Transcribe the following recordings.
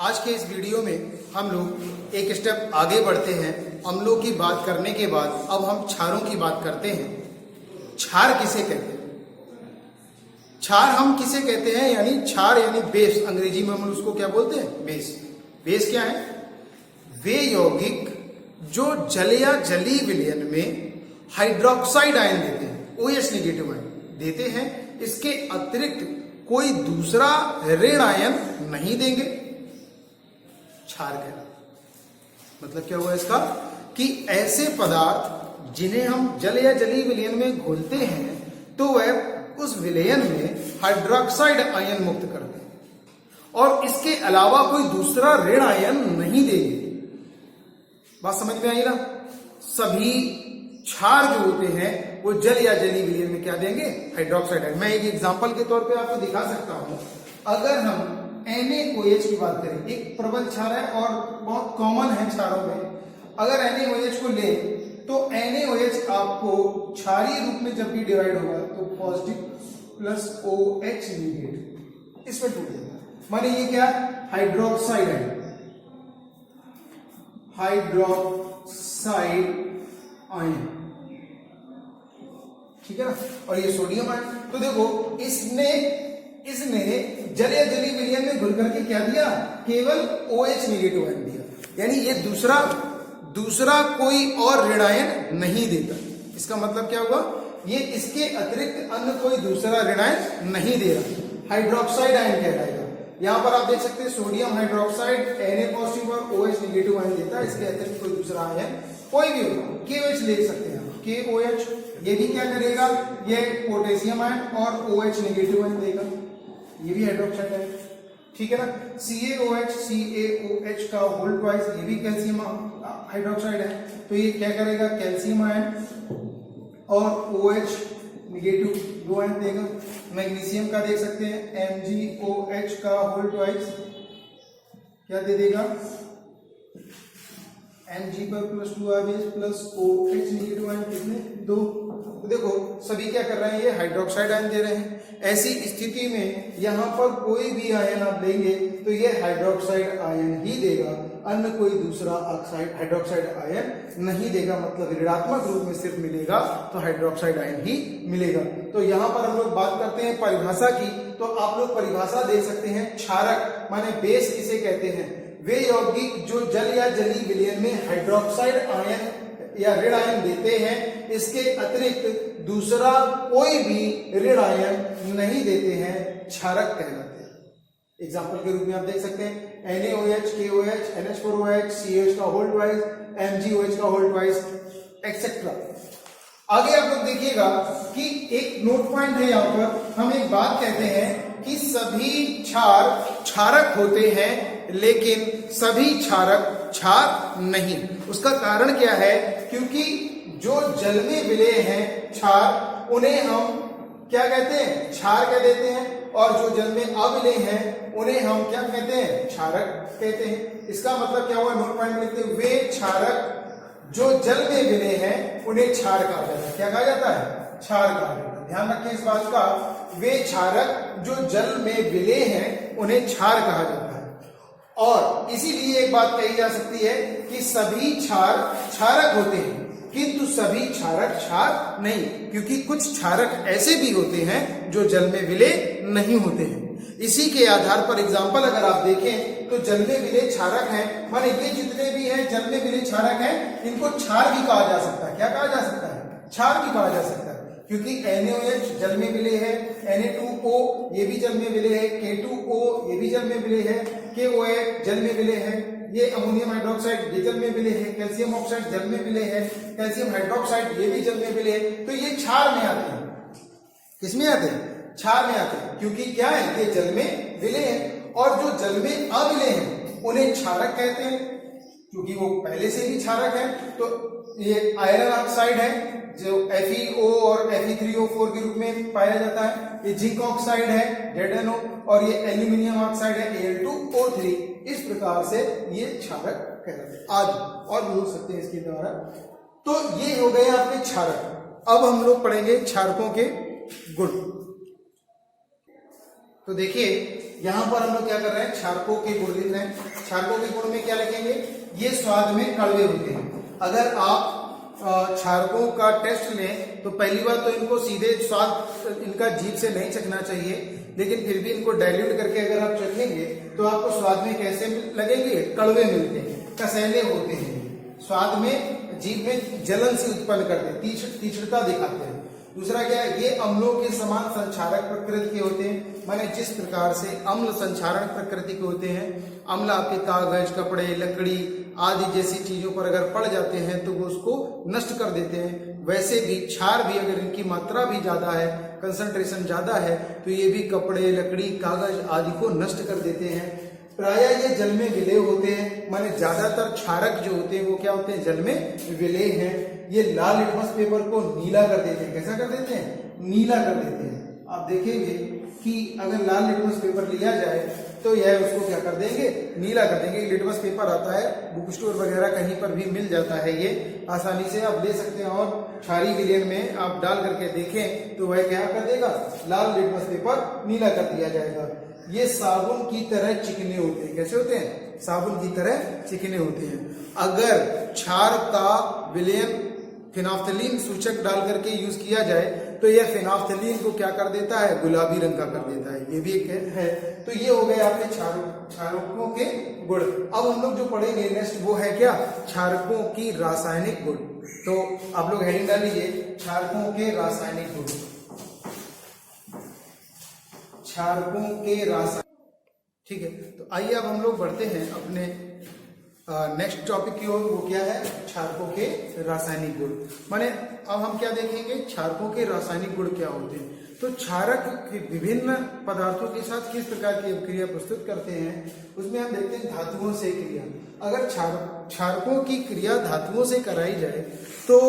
आज के इस वीडियो में हम लोग एक स्टेप आगे बढ़ते हैं। अम्लों की बात करने के बाद अब हम क्षारों की बात करते हैं। क्षार किसे कहते हैं? क्षार हम किसे कहते हैं? यानी क्षार यानी बेस, अंग्रेजी में हम उसको क्या बोलते हैं? बेस। बेस क्या है? वे यौगिक जो जल या जलीय विलयन में हाइड्रोक्साइड आयन देते हैं, OH नेगेटिव आयन देते हैं, इसके अतिरिक्त कोई दूसरा ऋण आयन नहीं देंगे। क्षार कहना मतलब क्या हुआ इसका? कि ऐसे पदार्थ जिन्हें हम जल या जलीय विलयन में घोलते हैं तो वह उस विलयन में हाइड्रोक्साइड आयन मुक्त करते हैं और इसके अलावा कोई दूसरा ऋण आयन नहीं देंगे। बात समझ में आई ना? सभी क्षार जो होते हैं वो जल या जलीय विलयन में क्या देंगे? Hydroxide ion. मैं एक एग्जांपल के तौर पे आपको दिखा सकता हूं। अगर हम NaOH की बात करें, एक प्रबल क्षार है और बहुत कॉमन है क्षारों में। अगर NaOH को ले तो NaOH आपको क्षारीय रूप में जब भी डिवाइड होगा तो पॉजिटिव प्लस OH नेगेटिव इसमें टूट जाएगा। माने ये क्या? हाइड्रोक्साइड आयन, हाइड्रोक्साइड आयन, ठीक है ना? और ये सोडियम आयन। तो देखो इसने जल या जलीय विलयन में घुल करके क्या दिया? केवल OH नेगेटिव आयन दिया। यानी ये दूसरा कोई और ऋण आयन नहीं देता। इसका मतलब क्या हुआ? ये इसके अतिरिक्त अन्य कोई दूसरा ऋण आयन नहीं दे रहा। हाइड्रोक्साइड आयन कहलाएगा। यहां पर आप देख सकते हैं सोडियम हाइड्रोक्साइड Na पॉजिटिव और OH नेगेटिव आयन देता है। इसके अतिरिक्त कोई दूसरा आयन कोई भी होगा, KOH ले सकते हैं, KOH। ये भी क्या करेगा? ये पोटेशियम आयन और OH नेगेटिव आयन देगा। ये भी हाइड्रोक्साइड है, ठीक है ना? CaOH का होल ट्वाइस, ये भी कैल्शियम हाइड्रोक्साइड है। तो ये क्या करेगा? कैल्शियम आयन और OH नेगेटिव दो आयन देगा। मैग्नीशियम का देख सकते हैं MgOH का होल ट्वाइस क्या दे देगा? Mg पर plus 2 plus OH negative ion कितने? 2। तो देखो सभी क्या कर रहे हैं? ये हाइड्रोक्साइड आयन दे रहे हैं। ऐसी स्थिति में यहां पर कोई भी आयन आप लेंगे तो ये हाइड्रोक्साइड आयन ही देगा, अन्य कोई दूसरा ऑक्साइड हाइड्रोक्साइड आयन नहीं देगा। मतलब ऋणात्मक रूप में सिर्फ मिलेगा तो हाइड्रोक्साइड आयन ही मिलेगा। तो यहां पर हम लोग बात करते हैं परिभाषा की, तो आप लोग परिभाषा देख सकते हैं। क्षारक माने बेस किसे कहते हैं? वे यौगिक जो जल या जलीय विलयन में हाइड्रोक्साइड आयन या ऋण आयन देते हैं, इसके अतिरिक्त दूसरा कोई भी ऋण आयन नहीं देते हैं, क्षारक कहलाते हैं। एग्जाम्पल के रूप में आप देख सकते हैं NaOH, KOH, NH4OH, CH का होल ट्वाइस, MgOH का होल ट्वाइस, एक्सेट्रा। आगे आप लोग देखिएगा कि एक नोट पॉइंट है। यहां पर हम एक बात कहते हैं कि सभी क्षार क्षारक होते हैं लेकिन सभी क्षारक क्षार नहीं। उसका कारण क्या है? क्योंकि जो जल में विलेय हैं क्षार, उन्हें हम क्या कहते हैं? क्षार कह देते हैं। और जो जल में अविलेय हैं उन्हें हम क्या कहते हैं? क्षारक कहते हैं। इसका मतलब क्या हुआ? नोट पॉइंट में लिखते हैं, वे क्षारक जो जल में विलेय हैं उन्हें क्षार कहा जाता है। क्या कहा जाता है? क्षार कहा जाता है। ध्यान रखें इस बात का। वे क्षारक जो जल में विलेय हैं उन्हें क्षार कहा जाता है। और इसीलिए एक बात कही जा सकती है कि सभी क्षार क्षारक होते हैं किंतु सभी क्षारक क्षार नहीं, क्योंकि कुछ क्षारक ऐसे भी होते हैं जो जल में विलेय नहीं होते हैं। इसी के आधार पर एग्जाम्पल अगर आप देखें तो जल में विलेय क्षारक हैं, माने ये जितने भी हैं जल में विलेय क्षारक हैं, इनको क्षार भी कहा जा सकता है। क्या कहा जा सकता है? क्षार भी कहा जा सकता है। क्योंकि NaOH जल में विलेय है, Na2O ये भी जल में विलेय है, K2O ये भी जल में विलेय है, KOH जल में विलेय है, ये अमोनियम हाइड्रोक्साइड ये जल में विलेय है, कैल्शियम ऑक्साइड जल में विलेय है, कैल्शियम हाइड्रोक्साइड ये भी जल में विलेय है। तो ये क्षार में आते हैं। किसमें आते हैं? क्षार में आते हैं। क्योंकि क्या है? ये जल में विलेय है। और जो जल में अविलेय हैं उन्हें क्षारक कहते हैं, क्योंकि वो पहले से भी क्षारक है। तो ये आयरन ऑक्साइड है जो FeO और Fe3O4 के रूप में पाया जाता है। ये जिंक ऑक्साइड है ZnO और ये एल्यूमिनियम ऑक्साइड है Al2O3। इस प्रकार से ये क्षारक कहलाते हैं। आदि और भी हो सकते हैं इसके द्वारा। तो ये हो गए आपके क्षारक। अब हम लोग पढ़ेंगे क्षारकों के गुण। तो देखिए यहां पर हम लोग क्या कर रहे हैं, क्षारकों के गुण लिख रहे हैं। क्षारकों के गुण में क्या लिखेंगे, ये स्वाद में कड़वे होते हैं। अगर आप क्षारकों का टेस्ट लें तो पहली बात तो इनको सीधे स्वाद इनका जीभ से नहीं चखना चाहिए, लेकिन फिर भी इनको डाइल्यूट करके अगर आप चखेंगे तो आपको स्वाद में कैसे लगेंगे, कड़वे मिलते हैं, कसैले होते हैं, स्वाद में जीभ में जलन से उत्पन्न करते हैं, तीक्ष्णता दिखाते हैं। दूसरा क्या है, ये अम्लों के समान संक्षारक प्रकृति के होते हैं, माने जिस प्रकार से अम्ल संक्षारण प्रकृति के होते हैं, अम्ल आपके कागज, कपड़े, लकड़ी आदि जैसी चीजों पर अगर पड़ जाते हैं तो वो उसको नष्ट कर देते हैं, वैसे भी क्षार भी अगर इनकी मात्रा भी ज्यादा है, कंसंट्रेशन ज्यादा है, तो ये भी कपड़े, लकड़ी, कागज आदि को नष्ट कर देते हैं। प्राय ये जल में विलेय होते हैं, माने ज्यादातर क्षारक जो होते हैं वो क्या होते हैं, जल में विलेय हैं। ये लाल लिटमस पेपर को नीला कर देते हैं। कैसा कर देते हैं, नीला कर देते हैं। आप देखेंगे कि अगर लाल लिटमस पेपर लिया जाए तो यह उसको क्या कर देंगे, नीला कर देंगे। लिटमस पेपर आता है बुक स्टोर वगैरह कहीं पर भी मिल जाता है, ये आसानी से आप ले सकते हैं और क्षारीय विलयन में आप डाल करके देखें तो वह क्या कर देगा, लाल लिटमस पेपर नीला कर दिया जाएगा। ये साबुन की तरह चिकने होते हैं। कैसे होते हैं, साबुन की तरह चिकने होते हैं। अगर क्षार का विलयन फिनाफ्थलीन सूचक डाल करके यूज किया जाए तो यह फिनाफ्थलीन को क्या कर देता है, गुलाबी रंग का कर देता है। ये भी एक है। तो ये हो गए आपके क्षारकों के गुण। अब हम लोग जो पढ़ेंगे नेक्स्ट वो है क्या, क्षारकों की रासायनिक गुण। तो आप लोग हेडिंग डाल लीजिए, क्षारकों के रासायनिक गुण। क्षारकों के रासायनिक, ठीक है। तो आइए अब हम लोग बढ़ते हैं अपने नेक्स्ट टॉपिक की ओर। वो क्या है, क्षारकों के रासायनिक गुण। माने अब हम क्या देखेंगे, क्षारकों के रासायनिक गुण क्या होते हैं। तो क्षारक विभिन्न पदार्थों के साथ किस प्रकार की अभिक्रिया प्रस्तुत करते हैं, उसमें हम देखते हैं धातुओं से क्रिया। अगर क्षारकों की क्रिया धातुओं से कराई जाए तो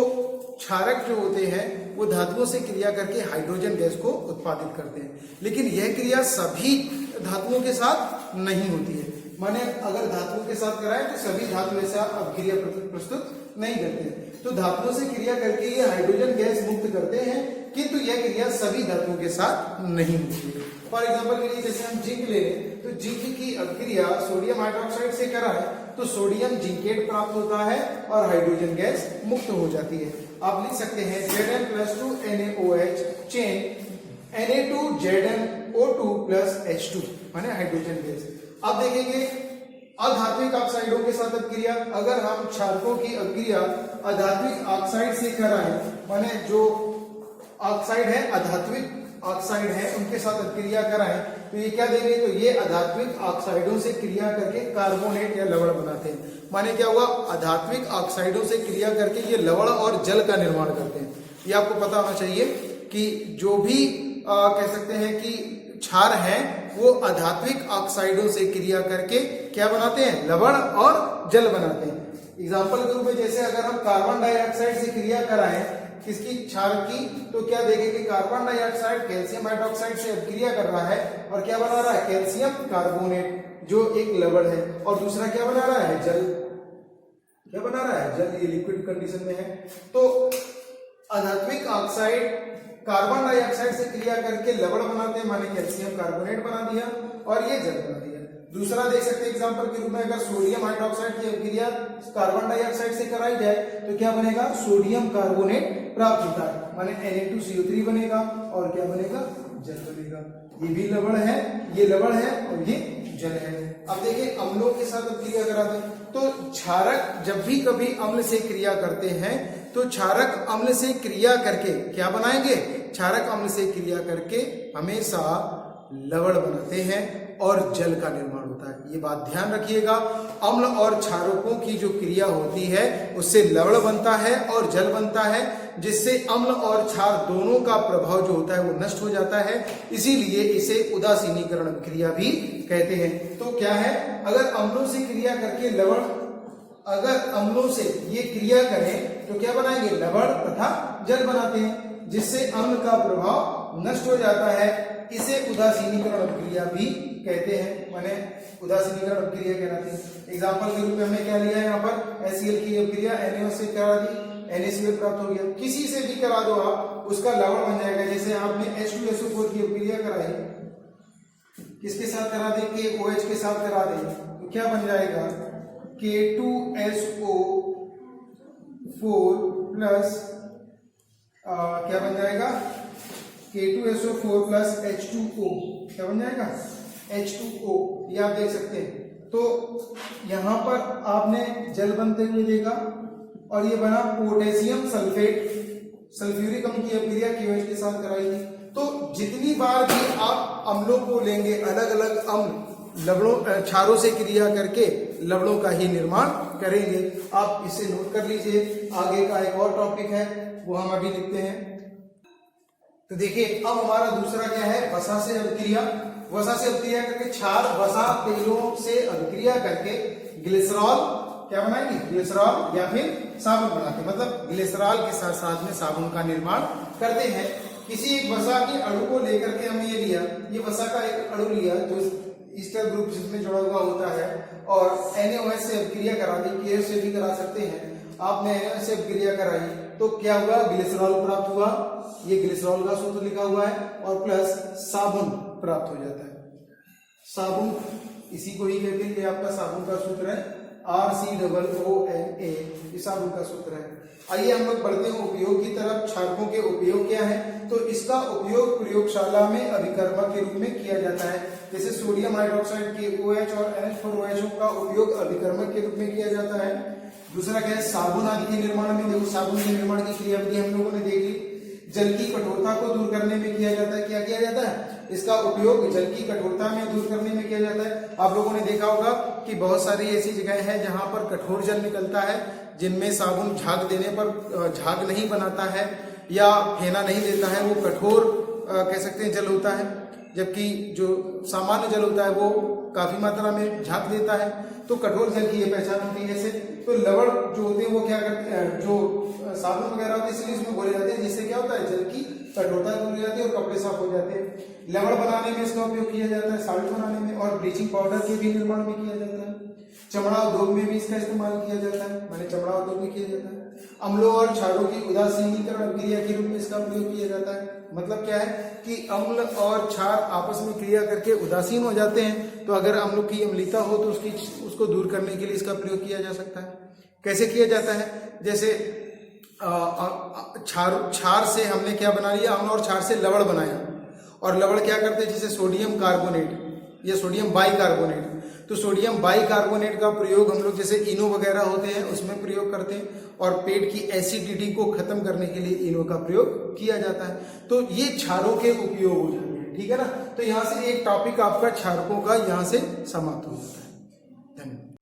क्षारक जो होते हैं वो धातुओं से क्रिया करके हाइड्रोजन गैस को उत्पादित करते हैं, लेकिन यह क्रिया सभी धातुओं के साथ नहीं होती है। माने अगर धातुओं के साथ कराएं तो सभी धातु ऐसा अभिक्रिया प्रस्तुत नहीं करते हैं। तो धातुओं से क्रिया करके ये हाइड्रोजन गैस मुक्त करते हैं, किंतु यह क्रिया सभी धातुओं के साथ नहीं होती है। फॉर एग्जाम्पल के लिए जैसे हम जिंक ले लें तो जिंक की अभिक्रिया सोडियम हाइड्रोक्साइड से कराएं तो सोडियम जिंकेट प्राप्त होता है और हाइड्रोजन गैस मुक्त हो जाती है। आप लिख सकते हैं Zn+2 NaOH चेन Na2ZnO2+H2 माने हाइड्रोजन गैस। अब देखेंगे अधात्विक ऑक्साइडों के साथ अभिक्रिया। अगर हम क्षारकों की अभिक्रिया अधात्विक ऑक्साइड से कराएं, माने जो ऑक्साइड है अधात्विक ऑक्साइड है उनके साथ अभिक्रिया कराएं तो ये क्या देंगे, तो ये अधात्विक ऑक्साइडों से क्रिया करके कार्बोनेट या लवण बनाते हैं। माने क्या हुआ, अधात्विक ऑक्साइडों से क्रिया करके ये लवण और जल का निर्माण करते हैं। ये आपको पता होना चाहिए कि जो भी कह सकते हैं कि क्षार है वो अधात्विक ऑक्साइडों से क्रिया करके क्या बनाते हैं, लवण और जल बनाते हैं। एग्जाम्पल के रूप में जैसे अगर हम कार्बन डाइऑक्साइड से क्रिया कराएं किसकी, क्षार की, तो क्या देखेंगे कार्बन डाइऑक्साइड कैल्शियम हाइड्रोक्साइड से अभिक्रिया कर रहा है और क्या बना रहा है, कैल्शियम कार्बोनेट जो एक लवण है, और दूसरा क्या बना रहा है, जल। क्या बना रहा है, जल। ये लिक्विड कंडीशन में है। तो अधात्विक ऑक्साइड कार्बन डाइऑक्साइड से क्रिया करके लवण बनाते हैं, माने कैल्शियम कार्बोनेट बना दिया और ये जल बना दिया। दूसरा देख सकते हैं एग्जांपल के रूप में, अगर सोडियम हाइड्रोक्साइड की अभिक्रिया कार्बन डाइऑक्साइड से कराई जाए तो क्या बनेगा, सोडियम कार्बोनेट प्राप्त होता है, माने Na2CO3 बनेगा और क्या बनेगा, जल बनेगा। ये भी लवण है, ये लवण है और ये जल है। अब देखिए अम्लों के साथ अभिक्रिया कराते हैं तो क्षारक जब भी कभी अम्ल से क्रिया करते हैं तो क्षारक अम्ल से क्रिया करके क्या बनाएंगे, क्षारक अम्ल से क्रिया करके हमेशा लवण बनाते हैं और जल का निर्माण होता है। ये बात ध्यान रखिएगा, अम्ल और क्षारकों की जो क्रिया होती है उससे लवण बनता है और जल बनता है, जिससे अम्ल और क्षार दोनों का प्रभाव जो होता है वो नष्ट हो जाता है। इसीलिए इसे उदासीनीकरण क्रिया भी कहते हैं। तो क्या है, अगर अम्लों से क्रिया करके लवण, अगर अम्लों से ये क्रिया करें तो क्या बनाएंगे, लवण तथा जल बनाते हैं, जिससे अम्ल का प्रभाव नष्ट हो जाता है। इसे उदासीनीकरण अभिक्रिया भी कहते हैं, माने उदासीनीकरण अभिक्रिया कहलाती है। एग्जांपल के रूप में हमने क्या लिया है, यहाँ पर HCl की अभिक्रिया NaOH से करा दी, NaCl प्राप्त हो गया। किसी से भी करा दो आप, उसका लवण बन जाएगा। जैसे आपने H2SO4 की अभिक्रिया कराई किसके साथ करा दें, KOH के साथ करा दें, तो क्या बन जाएगा K2SO4 प्लस क्या बन जाएगा K2SO4 प्लस H2O, क्या बन जाएगा H2O, ये आप देख सकते हैं। तो यहां पर आपने जल बनते हुए देखा और ये बना पोटेशियम सल्फेट, सल्फ्यूरिक अम्ल की अभिक्रिया KOH के साथ कराई थी। तो जितनी बार भी आप अम्लों को लेंगे, अलग अलग अम्ल लवणों क्षारों से क्रिया करके लवणों का ही निर्माण करेंगे। आप इसे नोट कर लीजिए। आगे का एक और टॉपिक है वो हम अभी लिखते हैं। तो देखिए अब हमारा दूसरा क्या है, वसा से अभिक्रिया। वसा से अभिक्रिया करके क्षार वसा तेलों से अभिक्रिया करके ग्लिसरॉल क्या बनाएंगे, ग्लिसरॉल या फिर साबुन बनाते, मतलब ग्लिसरॉल के साथ साथ में साबुन का निर्माण करते हैं। किसी एक वसा के अणु को लेकर के हमने ये लिया, ये वसा का एक अणु लिया जो ईस्टर ग्रुप जिसमें जुड़ा हुआ होता है और NaOH से अभिक्रिया करा दी, KOH से भी करा सकते हैं। आपने NaOH से अभिक्रिया कराई तो क्या हुआ, ग्लिसरॉल प्राप्त हुआ, ये ग्लिसरॉल का सूत्र लिखा हुआ है, और प्लस साबुन प्राप्त हो जाता है। साबुन इसी को ही कहते हैं, ये आपका साबुन का सूत्र है RCOONA, ये साबुन का सूत्र है। आइए हम लोग बढ़ते हैं उपयोग की तरफ। क्षारकों के उपयोग क्या है, तो इसका उपयोग प्रयोगशाला में अभिकर्मक के रूप में किया जाता है। जैसे सोडियम हाइड्रोक्साइड KOH और NH4OH का उपयोग अभिकर्मक के रूप में किया जाता है। दूसरा क्या है, साबुन आदि के निर्माण में, देखो साबुन के निर्माण की क्रियाविधि हम लोगों ने देख ली। जल की कठोरता को दूर करने में किया जाता है, क्या किया जाता है, इसका उपयोग जल की कठोरता में दूर करने में किया जाता है। आप लोगों ने देखा होगा कि बहुत सारी ऐसी जगह है जहां पर कठोर जल निकलता है, जिनमें साबुन झाग देने पर झाग नहीं बनाता है या फेना नहीं देता है, वो कठोर कह सकते हैं जल होता है, जबकि जो सामान्य जल होता है वो काफी मात्रा में झाग देता है। तो कठोर जल की ये पहचान होती है। जैसे तो लवण जो होते हैं वो क्या करते हैं, जो साबुन वगैरह होते हैं इसलिए इसमें घोले जाते हैं, जिससे क्या होता है, जल की कठोरता दूर हो जाती है और कपड़े साफ हो जाते हैं। लवण बनाने में इसका उपयोग किया जाता है, साल्ट बनाने में, और ब्लीचिंग पाउडर के भी निर्माण में किया जाता है। चमड़ा उद्योग में भी इसका इस्तेमाल किया जाता है, माने चमड़ा उद्योग में किया जाता है। अम्लों और क्षारों की उदासीनीकरण क्रिया के रूप में इसका प्रयोग किया जाता है। मतलब क्या है कि अम्ल और क्षार आपस में क्रिया करके उदासीन हो जाते हैं, तो अगर अम्लों की अम्लता हो तो उसको दूर करने के लिए इसका प्रयोग किया जा सकता है। कैसे किया जाता है, जैसे क्षार से हमने क्या बना लिया, अम्ल और क्षार से लवण बनाया, और लवण क्या करते हैं, जैसे सोडियम कार्बोनेट या सोडियम बाइकार्बोनेट। तो सोडियम बाइकार्बोनेट का प्रयोग हम लोग जैसे इनो वगैरह होते हैं उसमें प्रयोग करते हैं, और पेट की एसिडिटी को खत्म करने के लिए इनो का प्रयोग किया जाता है। तो ये क्षारों के उपयोग हो जाते हैं, ठीक है ना। तो यहाँ से एक टॉपिक आपका क्षारकों का यहाँ से समाप्त हो जाता है। धन्यवाद।